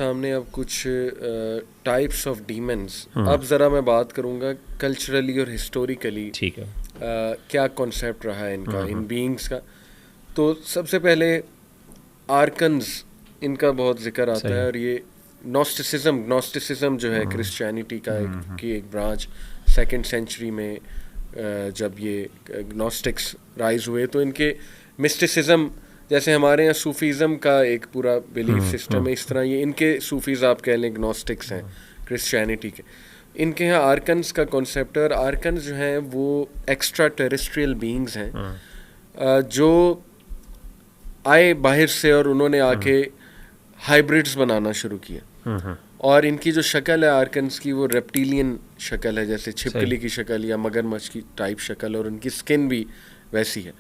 सामने अब कुछ टाइप्स ऑफ डीमंस। अब ज़रा मैं बात करूँगा कल्चरली और हिस्टोरिकली ठीक है। क्या कॉन्सेप्ट रहा है इनका, इन बीइंग्स का। तो सबसे पहले आर्कन्स, इनका बहुत जिक्र आता है, और ये नॉस्टिसिज्म जो है क्रिश्चियनिटी का एक ब्रांच 2nd सेंचुरी में जब ये नॉस्टिक्स राइज हुए तो इनके मिस्टिसिज्म, जैसे हमारे यहाँ सूफीज़म का एक पूरा बिलीफ सिस्टम है, इस तरह ये इनके सूफीज़ आप कह लें ग्नोस्टिक्स हैं क्रिश्चियनिटी के। इनके यहाँ आर्कन्स का कॉन्सेप्ट है, और आर्कन्स जो हैं वो एक्स्ट्रा टेरेस्ट्रियल बीइंग्स हैं जो आए बाहर से और उन्होंने आके हाइब्रिड्स बनाना शुरू किया। और इनकी जो शक्ल है आर्कन्स की वो रेप्टिलियन शक्ल है, जैसे छिपकली की शक्ल या मगरमच्छ की टाइप शक्ल, और उनकी स्किन भी वैसी है।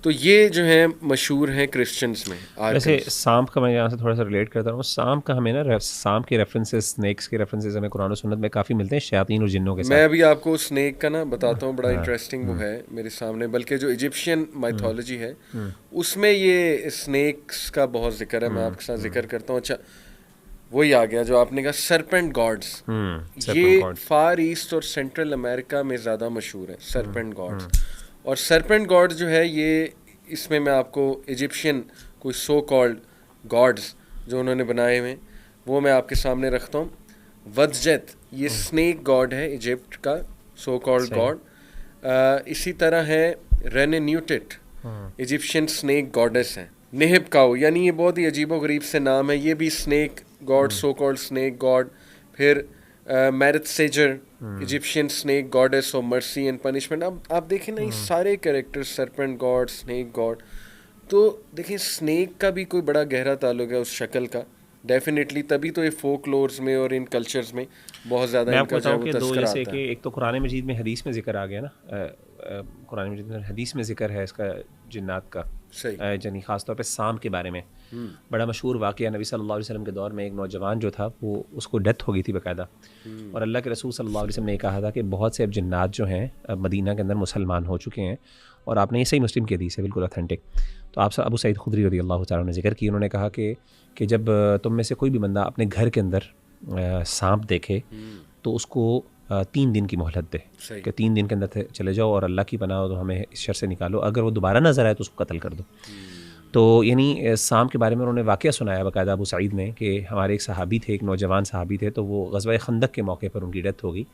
तो ये जो है मशहूर हैं क्रिश्चियंस में। वैसे सांप का मैं यहाँ से थोड़ा सा रिलेट करता हूँ। सांप का हमें ना सांप के रेफरेंसेस, स्नेक्स के रेफरेंसेस हमें कुरान और सुन्नत में काफ़ी मिलते हैं, शयातीन और जिन्नों के साथ। मैं अभी आपको स्नेक का ना बताता हूँ, बड़ा इंटरेस्टिंग वो है मेरे सामने। बल्कि जो इजिप्शियन माइथोलॉजी है उसमें ये स्नेक्स का बहुत जिक्र है, मैं आपके साथ जिक्र करता हूँ। अच्छा, वही आ गया जो आपने कहा, सरपेंट गॉड्स। ये फार ईस्ट और सेंट्रल अमेरिका में ज़्यादा मशहूर है सरपेंट गॉड्स। और सरपेंट गॉड जो है ये, इसमें मैं आपको इजिप्शियन कोई सो कॉल्ड गॉड्स जो उन्होंने बनाए हुए वो मैं आपके सामने रखता हूँ। वदजत, ये स्नेक गॉड है इजिप्ट का, सो कॉल्ड गॉड। इसी तरह है रेनेन्यूटिट, इजिप्शियन स्नेक गॉडेस है। निहिबकाउ, यानी ये बहुत ही अजीबो गरीब से नाम है, ये भी snake god, so called snake god. फिर Meretseger, Egyptian snake goddess of mercy and punishment. अब आप देखें ना, ये सारे characters, serpent god, snake god, तो देखें स्नेक का भी कोई बड़ा गहरा ताल्लुक है उस शक्ल का, डेफिनेटली। तभी तो ये फोकलोर्स में और इन कल्चर्स में बहुत ज़्यादा इनका जो है तस्करा आता है। कि एक तो कुरान मजीद में हदीस में जिक्र आ गया ना, कुरान मजीद में हदीस में जिक्र है इसका जिन्नात का, यानी ख़ासतौर पे सांप के बारे में। बड़ा मशहूर वाक़या, नबी सल्लल्लाहु अलैहि वसल्लम के दौर में एक नौजवान जो था वो, उसको डेथ हो गई थी बाकायदा, और अल्लाह के रसूल सल्लल्लाहु अलैहि वसल्लम ने कहा था कि बहुत से अब जिन्नात जो हैं अब मदीना के अंदर मुसलमान हो चुके हैं। और आपने ये सही मुस्लिम की हदीस है, बिल्कुल ऑथेंटिक। तो आप अबू सईद खुदरी रज़ियल्लाहु तआला ने जिक्र की, उन्होंने कहा कि जब तुम में से कोई भी बंदा अपने घर के अंदर सांप देखे तो उसको 3 दिन की मोहलत दे, कि 3 दिन के अंदर चले जाओ और अल्लाह की पनाह हो तो हमें इस शर से निकालो, अगर वो दोबारा नजर आए तो उसको कत्ल कर दो। तो यानी सांप के बारे में उन्होंने वाक़या सुनाया बाकायदा अबू सईद ने, कि हमारे एक सहाबी थे, एक नौजवान सहाबी थे, तो वो ग़ज़वा खंदक के मौके पर उनकी डेथ हो गई।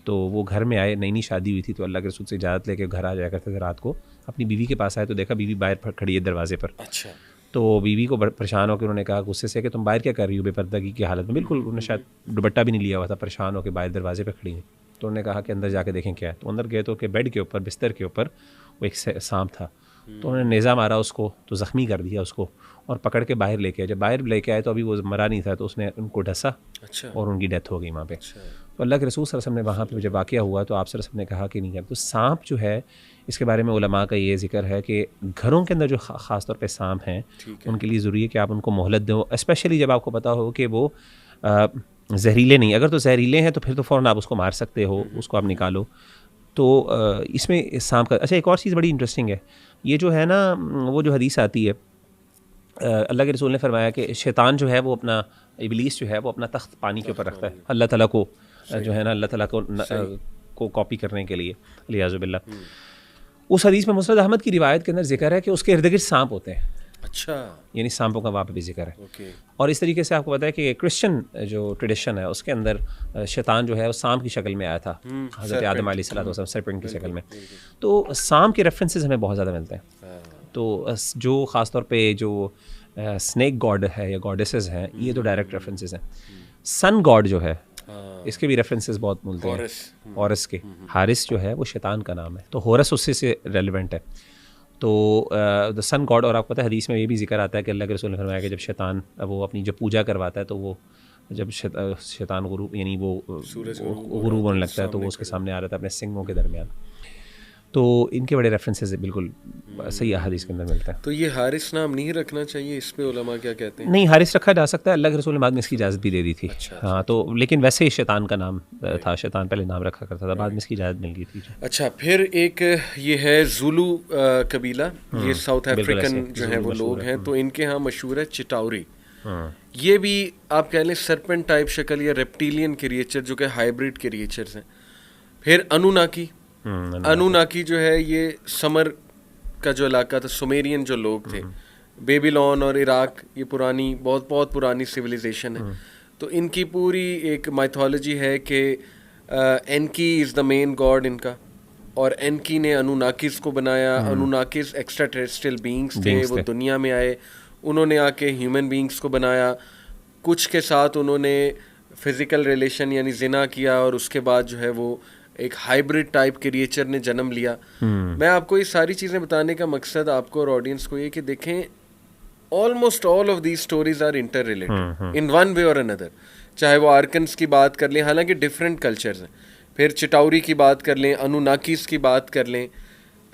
तो वो घर में आए, नई नई शादी हुई थी, तो अल्लाह के रसूल से इजाज़त लेके घर आ जाया करते थे रात को। अपनी बीवी के पास आए तो देखा बीवी बाहर खड़ी है दरवाजे पर। अच्छा। तो बीवी को परेशान होकर उन्होंने कहा गुस्से से कि तुम बाहर क्या कर रही हो बेपर्दगी की हालत में, बिल्कुल उन्होंने शायद दुपट्टा भी नहीं लिया हुआ था, परेशान होकर बाहर दरवाजे पर खड़ी हुई। तो उन्होंने कहा कि अंदर जाके देखें क्या है। तो अंदर गए तो कि बेड के ऊपर, बिस्तर के ऊपर वो एक सांप था। तो उन्होंने नेज़ा मारा उसको, तो ज़ख्मी कर दिया उसको, और पकड़ के बाहर लेके आए। जब बाहर लेके आए तो अभी वो मरा नहीं था, तो उसने उनको ढसा। अच्छा। और उनकी डेथ हो गई वहाँ पे। तो अल्लाह के रसूल सल्लल्लाहु अलैहि वसल्लम ने वहाँ पे जब वाक़या हुआ तो आप सल्लल्लाहु अलैहि वसल्लम ने कहा कि नहीं कर। तो सांप जो है, इसके बारे में उलमा का ये जिक्र है कि घरों के अंदर जो ख़ास तौर पे सांप हैं उनके लिए ज़रूरी है कि आप उनको मोहलत दो, स्पेशली जब आपको पता हो कि वो जहरीले नहीं। अगर तो जहरीले हैं तो फिर तो फ़ौरन आप उसको मार सकते हो, उसको आप निकालो। तो इसमें सांप का, अच्छा एक और चीज़ बड़ी इंटरेस्टिंग है, ये जो है ना, वो जो हदीस आती है, अल्लाह के रसूल ने फरमाया कि शैतान जो है वो अपना, इबलीस जो है वो अपना तख्त पानी के ऊपर रखता है अल्लाह ताला को, जो है ना अल्लाह ताला को कॉपी करने के लिए, लियाज़ु बिल्लाह। उस हदीस में मुस्नद अहमद की रिवायत के अंदर जिक्र है कि उसके इर्द गिर्द सांप होते हैं। अच्छा। यानी सांपों का वहाँ पे भी जिक्र है। और इस तरीके से आपको पता है कि क्रिश्चियन जो ट्रेडिशन है उसके अंदर शैतान जो है वो सांप की शक्ल में आया था, हज़रत आदम अलैहिस्सलाम सर्पेंट की शक्ल में। तो सांप के रेफरेंसेस हमें बहुत ज़्यादा मिलते हैं। तो जो ख़ास तौर पे जो स्नेक गॉड है या गॉडेसेस हैं, ये तो डायरेक्ट रेफरेंसेस हैं। सन गॉड जो है, इसके भी रेफरेंसेस बहुत मिलते हैं। हॉरस के, हारिस जो है वो शैतान का नाम है, तो हॉरस उससे से रेलिवेंट है। तो द सन गॉड, और आपको पता है हदीस में ये भी जिक्र आता है कि अल्लाह के रसूल ने फरमाया कि जब शैतान वो अपनी जब पूजा करवाता है तो वो जब शैतान गुरूब, यानी वो गुरूब होने लगता है, तो वो उसके सामने आ रहा था अपने सिंगों के दरमियान। तो इनके बड़े रेफरेंसेस बिल्कुल सही हदीस के अंदर मिलता है। तो ये हारिस नाम नहीं रखना चाहिए, इस पे उलमा क्या कहते हैं? नहीं, हारिस रखा जा सकता है, अल्लाह के रसूल ने बाद में इसकी इजाज़त भी दे दी थी। अच्छा, हाँ, तो लेकिन वैसे ही शैतान का नाम था, शैतान पहले नाम रखा करता था, बाद में इसकी इजाज़त मिल गई थी। अच्छा, फिर एक ये है जुलू कबीला, ये साउथ अफ्रीकन जो है वो लोग हैं, तो इनके यहाँ मशहूर है चिटाउरी। ये भी आप कह लें सरपेंट टाइप शक्ल या रेप्टिलियन क्रिएचर जो कि हाइब्रिड क्रिएचर्स हैं। फिर अनुनाकी जो है ये समर का जो इलाका था, सुमेरियन जो लोग थे, बेबीलोन और इराक, ये पुरानी बहुत बहुत पुरानी सिविलाइजेशन है। तो इनकी पूरी एक माइथोलॉजी है कि एनकी इज़ द मेन गॉड इनका, और एनकी ने अनुनाकिस को बनाया। अनुनाकिस एक्स्ट्रा टेरेस्ट्रियल बींग्स थे, वो दुनिया में आए, उन्होंने आके ह्यूमन बींग्स को बनाया। कुछ के साथ उन्होंने फिज़िकल रिलेशन यानी जिना किया, और उसके बाद जो है वो एक हाइब्रिड टाइप क्रिएचर ने जन्म लिया। मैं आपको ये सारी चीज़ें बताने का मकसद आपको और ऑडियंस को ये कि देखें, almost all of these stories are inter related in one way or another. चाहे वो आर्कन्स की बात कर लें, हालांकि डिफरेंट कल्चर्स हैं, फिर चिटाउरी की बात कर लें, अनुनाकीस की बात कर लें,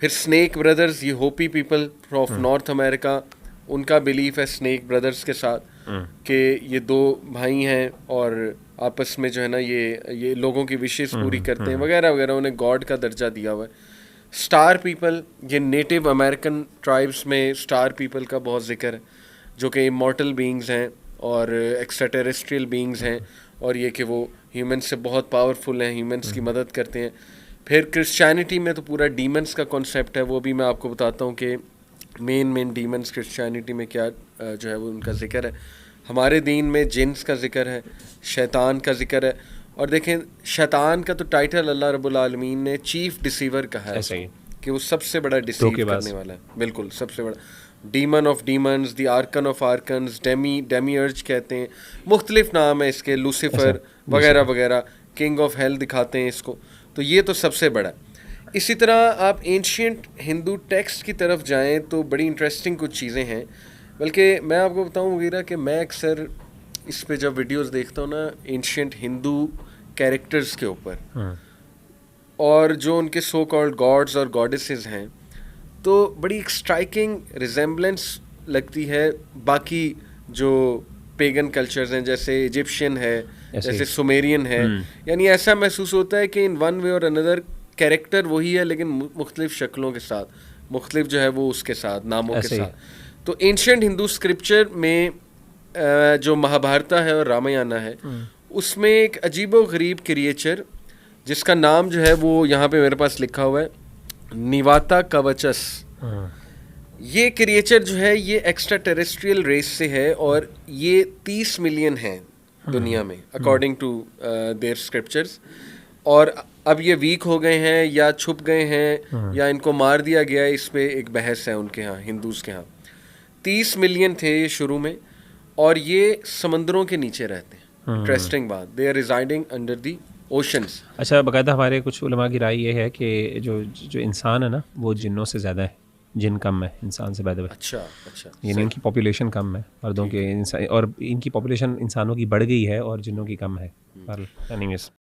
फिर स्नेक ब्रदर्स, ये होपी पीपल ऑफ नॉर्थ अमेरिका, उनका बिलीफ है स्नेक ब्रदर्स के साथ कि ये दो भाई हैं और आपस में जो है ना ये लोगों की विशेष पूरी करते हैं वगैरह वगैरह, उन्हें गॉड का दर्जा दिया हुआ है। स्टार पीपल, ये नेटिव अमेरिकन ट्राइब्स में स्टार पीपल का बहुत जिक्र है, जो कि इमॉर्टल बीइंग्स हैं और एक्स्ट्रा टेरेस्ट्रियल बीइंग्स हैं, और ये कि वो ह्यूमंस से बहुत पावरफुल हैं, ह्यूमंस की मदद करते हैं। फिर क्रिश्चियनिटी में तो पूरा डीमंस का कॉन्सेप्ट है, वो भी मैं आपको बताता हूँ कि मेन डीमंस क्रिश्चियनिटी में क्या जो है वो उनका जिक्र है। हमारे दीन में जिन्स का जिक्र है, शैतान का जिक्र है। और देखें, शैतान का तो टाइटल अल्लाह रब्बुल आलमीन ने चीफ डिसीवर कहा है कि वो सबसे बड़ा डिसीव करने वाला है, बिल्कुल सबसे बड़ा। Demon of demons, the archon of archons, demiurge कहते हैं, मुख्तलिफ नाम है इसके, लूसीफर वगैरह वगैरह, किंग ऑफ हेल दिखाते हैं इसको। तो ये तो सबसे बड़ा। इसी तरह आप एंशियंट हिंदू टेक्स्ट की तरफ जाएं तो बड़ी इंटरेस्टिंग कुछ चीज़ें हैं। बल्कि मैं आपको बताऊं वगैरह कि मैं अक्सर इस पे जब वीडियोस देखता हूँ ना एंशियंट हिंदू कैरेक्टर्स के ऊपर, और जो उनके सो कॉल्ड गॉड्स और गॉडेसेस हैं, तो बड़ी एक स्ट्राइकिंग रिजेम्बलेंस लगती है बाकी जो पेगन कल्चर्स हैं, जैसे इजिप्शियन है, जैसे सुमेरियन है। यानी ऐसा महसूस होता है कि इन one way or another character वही है, लेकिन मुख्तलिफ शक्लों के साथ, मुख्तलिफ जो है वो उसके साथ नामों के साथ। तो एंशियंट हिंदू स्क्रिप्चर में जो महाभारत है और रामायण है, उसमें एक अजीबो गरीब क्रिएचर जिसका नाम जो है वो यहाँ पे मेरे पास लिखा हुआ है, निवाता कवचस। ये क्रिएचर जो है ये एक्स्ट्रा टेरेस्ट्रियल रेस से है, और ये 30 मिलियन हैं दुनिया में अकॉर्डिंग टू देयर स्क्रिप्चर्स। और अब ये वीक हो गए हैं या छुप गए हैं या इनको मार दिया गया है, इस पे एक बहस है उनके यहाँ, हिंदूज़ के यहाँ। 30 मिलियन थे ये शुरू में, और ये समंदरों के नीचे रहते हैं। इंटरेस्टिंग बात, they are residing under the oceans. अच्छा, बाकायदा हमारे कुछ उलमा की राय ये है कि जो इंसान है ना वो जिन्नों से ज़्यादा है, जिन कम है इंसान से ज़्यादा। अच्छा, यानी इनकी पॉपुलेशन कम है मर्दों के, और इनकी पॉपुलेशन इंसानों की बढ़ गई है और जिन्नों की कम है।